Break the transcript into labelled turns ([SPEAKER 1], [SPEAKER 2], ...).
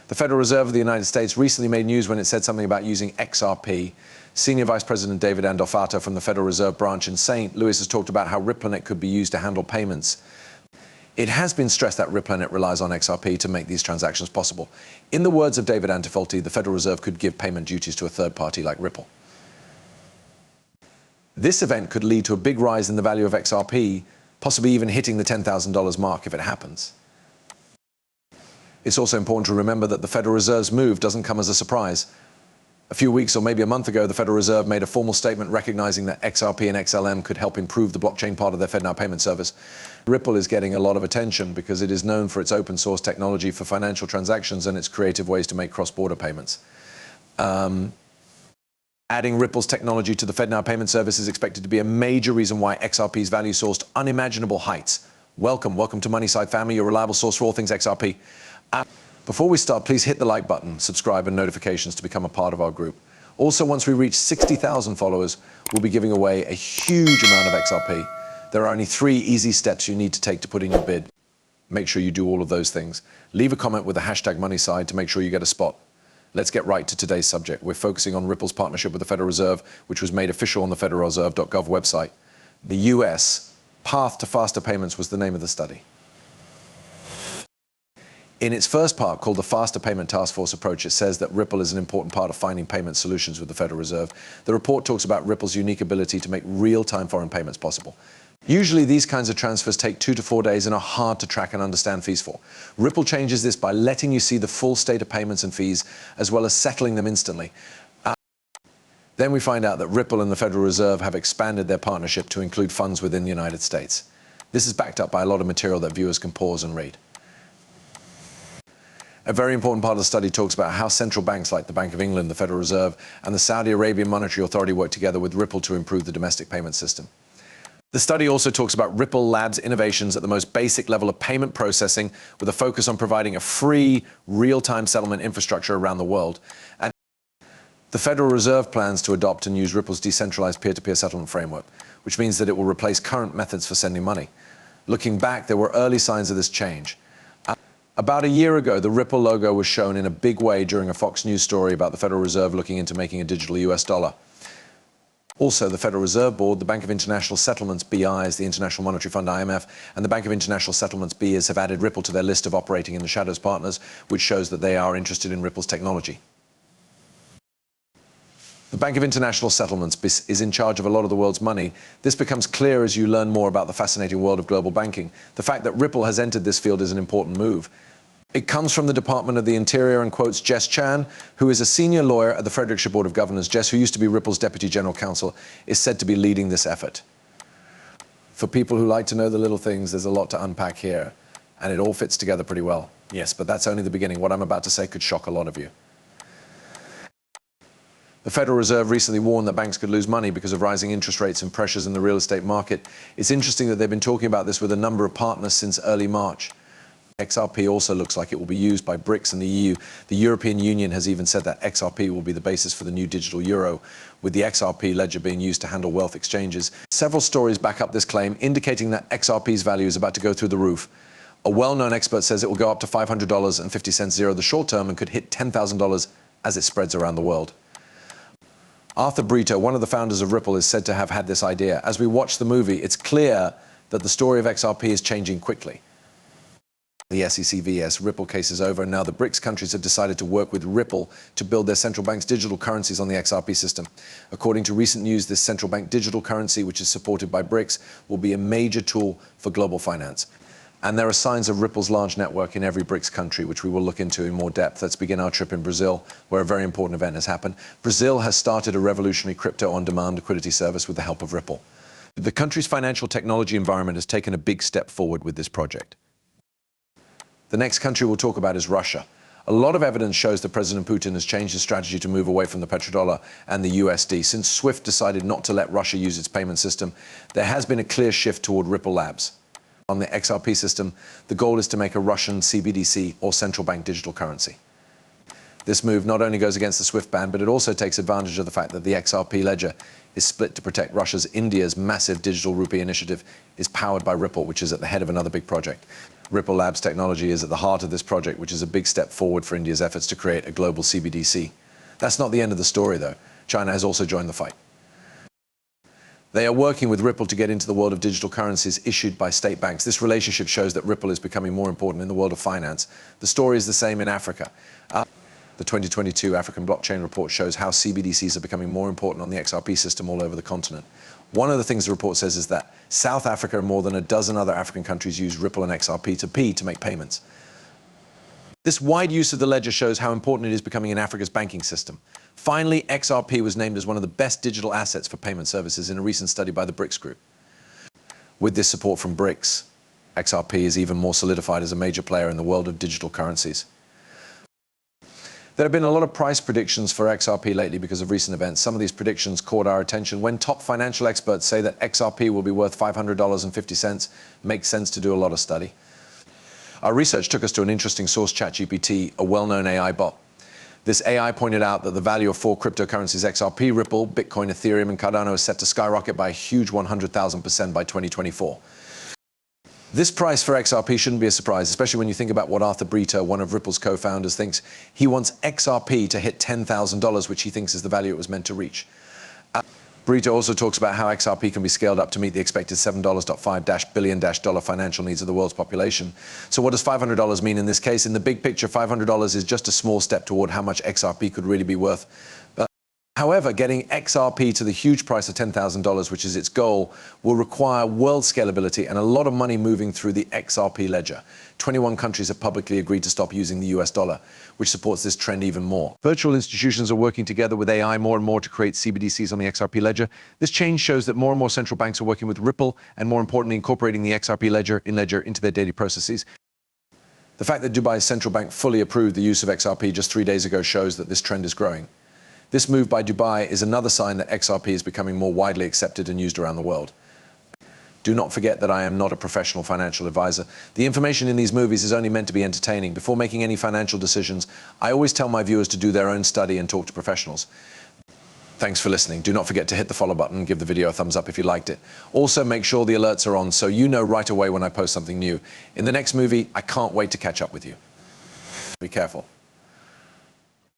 [SPEAKER 1] The Federal Reserve of the United States recently made news when it said something about using XRP. Senior Vice President David Andolfato from the Federal Reserve branch in St. Louis has talked about how RippleNet could be used to handle payments. It has been stressed that RippleNet relies on XRP to make these transactions possible. In the words of David Andolfato, the Federal Reserve could give payment duties to a third party like Ripple. This event could lead to a big rise in the value of XRP, possibly even hitting the $10,000 mark if it happens. It's also important to remember that the Federal Reserve's move doesn't come as a surprise. A few weeks or maybe a month ago, the Federal Reserve made a formal statement recognizing that XRP and XLM could help improve the blockchain part of their FedNow payment service. Ripple is getting a lot of attention because it is known for its open source technology for financial transactions and its creative ways to make cross-border payments. Adding Ripple's technology to the FedNow payment service is expected to be a major reason why XRP's value soared to unimaginable heights. Welcome to Moneyside family, your reliable source for all things XRP. Before we start, please hit the like button, subscribe and notifications to become a part of our group. Also, once we reach 60,000 followers, we'll be giving away a huge amount of XRP. There are only 3 easy steps you need to take to put in your bid. Make sure you do all of those things. Leave a comment with the hashtag Moneyside to make sure you get a spot. Let's get right to today's subject. We're focusing on Ripple's partnership with the Federal Reserve, which was made official on the federalreserve.gov website. The US Path to Faster Payments was the name of the study. In its first part, called the Faster Payment Task Force Approach, it says that Ripple is an important part of finding payment solutions with the Federal Reserve. The report talks about Ripple's unique ability to make real-time foreign payments possible. Usually, these kinds of transfers take 2 to 4 days and are hard to track and understand fees for. Ripple changes this by letting you see the full state of payments and fees, as well as settling them instantly. Then we find out that Ripple and the Federal Reserve have expanded their partnership to include funds within the United States. This is backed up by a lot of material that viewers can pause and read. A very important part of the study talks about how central banks like the Bank of England, the Federal Reserve, and the Saudi Arabian Monetary Authority work together with Ripple to improve the domestic payment system. The study also talks about Ripple Labs' innovations at the most basic level of payment processing, with a focus on providing a free, real-time settlement infrastructure around the world. And the Federal Reserve plans to adopt and use Ripple's decentralized peer-to-peer settlement framework, which means that it will replace current methods for sending money. Looking back, there were early signs of this change. About a year ago, the Ripple logo was shown in a big way during a Fox News story about the Federal Reserve looking into making a digital US dollar. Also, the Federal Reserve Board, the Bank of International Settlements, BIs, the International Monetary Fund, IMF, and the Bank of International Settlements, BIs, have added Ripple to their list of operating in the shadows partners, which shows that they are interested in Ripple's technology. The Bank of International Settlements is in charge of a lot of the world's money. This becomes clear as you learn more about the fascinating world of global banking. The fact that Ripple has entered this field is an important move. It comes from the Department of the Interior and quotes Jess Chan, who is a senior lawyer at the Frederickshire Board of Governors. Jess, who used to be Ripple's Deputy General Counsel, is said to be leading this effort. For people who like to know the little things, there's a lot to unpack here, and it all fits together pretty well. Yes, but that's only the beginning. What I'm about to say could shock a lot of you. The Federal Reserve recently warned that banks could lose money because of rising interest rates and pressures in the real estate market. It's interesting that they've been talking about this with a number of partners since early March. XRP also looks like it will be used by BRICS and the EU. The European Union has even said that XRP will be the basis for the new digital euro, with the XRP ledger being used to handle wealth exchanges. Several stories back up this claim, indicating that XRP's value is about to go through the roof. A well-known expert says it will go up to $500.50 the short term and could hit $10,000 as it spreads around the world. Arthur Brito, one of the founders of Ripple, is said to have had this idea. As we watch the movie, it's clear that the story of XRP is changing quickly. The SEC vs. Ripple case is over, and now the BRICS countries have decided to work with Ripple to build their central bank's digital currencies on the XRP system. According to recent news, this central bank digital currency, which is supported by BRICS, will be a major tool for global finance. And there are signs of Ripple's large network in every BRICS country, which we will look into in more depth. Let's begin our trip in Brazil, where a very important event has happened. Brazil has started a revolutionary crypto-on-demand liquidity service with the help of Ripple. The country's financial technology environment has taken a big step forward with this project. The next country we'll talk about is Russia. A lot of evidence shows that President Putin has changed his strategy to move away from the petrodollar and the USD. Since SWIFT decided not to let Russia use its payment system, there has been a clear shift toward Ripple Labs. On the XRP system, the goal is to make a Russian CBDC, or central bank digital currency. This move not only goes against the SWIFT ban, but it also takes advantage of the fact that the XRP ledger is split to protect Russia's India's massive digital rupee initiative is powered by Ripple, which is at the head of another big project. Ripple Labs technology is at the heart of this project, which is a big step forward for India's efforts to create a global CBDC. That's not the end of the story, though. China has also joined the fight. They are working with Ripple to get into the world of digital currencies issued by state banks. This relationship shows that Ripple is becoming more important in the world of finance. The story is the same in Africa. The 2022 African Blockchain Report shows how CBDCs are becoming more important on the XRP system all over the continent. One of the things the report says is that South Africa and more than a dozen other African countries use Ripple and XRP to make payments. This wide use of the ledger shows how important it is becoming in Africa's banking system. Finally, XRP was named as one of the best digital assets for payment services in a recent study by the BRICS group. With this support from BRICS, XRP is even more solidified as a major player in the world of digital currencies. There have been a lot of price predictions for XRP lately because of recent events. Some of these predictions caught our attention. When top financial experts say that XRP will be worth $500.50, makes sense to do a lot of study. Our research took us to an interesting source, ChatGPT, a well-known AI bot. This AI pointed out that the value of 4 cryptocurrencies, XRP, Ripple, Bitcoin, Ethereum, and Cardano, is set to skyrocket by a huge 100,000% by 2024. This price for XRP shouldn't be a surprise, especially when you think about what Arthur Brito, one of Ripple's co-founders, thinks. He wants XRP to hit $10,000, which he thinks is the value it was meant to reach. Brito also talks about how XRP can be scaled up to meet the expected $7.5 billion financial needs of the world's population. So what does $500 mean in this case? In the big picture, $500 is just a small step toward how much XRP could really be worth. However, getting XRP to the huge price of $10,000, which is its goal, will require world scalability and a lot of money moving through the XRP ledger. 21 countries have publicly agreed to stop using the US dollar, which supports this trend even more. Virtual institutions are working together with AI more and more to create CBDCs on the XRP ledger. This change shows that more and more central banks are working with Ripple and, more importantly, incorporating the XRP ledger into their daily processes. The fact that Dubai's central bank fully approved the use of XRP just 3 days ago shows that this trend is growing. This move by Dubai is another sign that XRP is becoming more widely accepted and used around the world. Do not forget that I am not a professional financial advisor. The information in these movies is only meant to be entertaining. Before making any financial decisions, I always tell my viewers to do their own study and talk to professionals. Thanks for listening. Do not forget to hit the follow button and give the video a thumbs up if you liked it. Also, make sure the alerts are on so you know right away when I post something new. In the next movie, I can't wait to catch up with you. Be careful.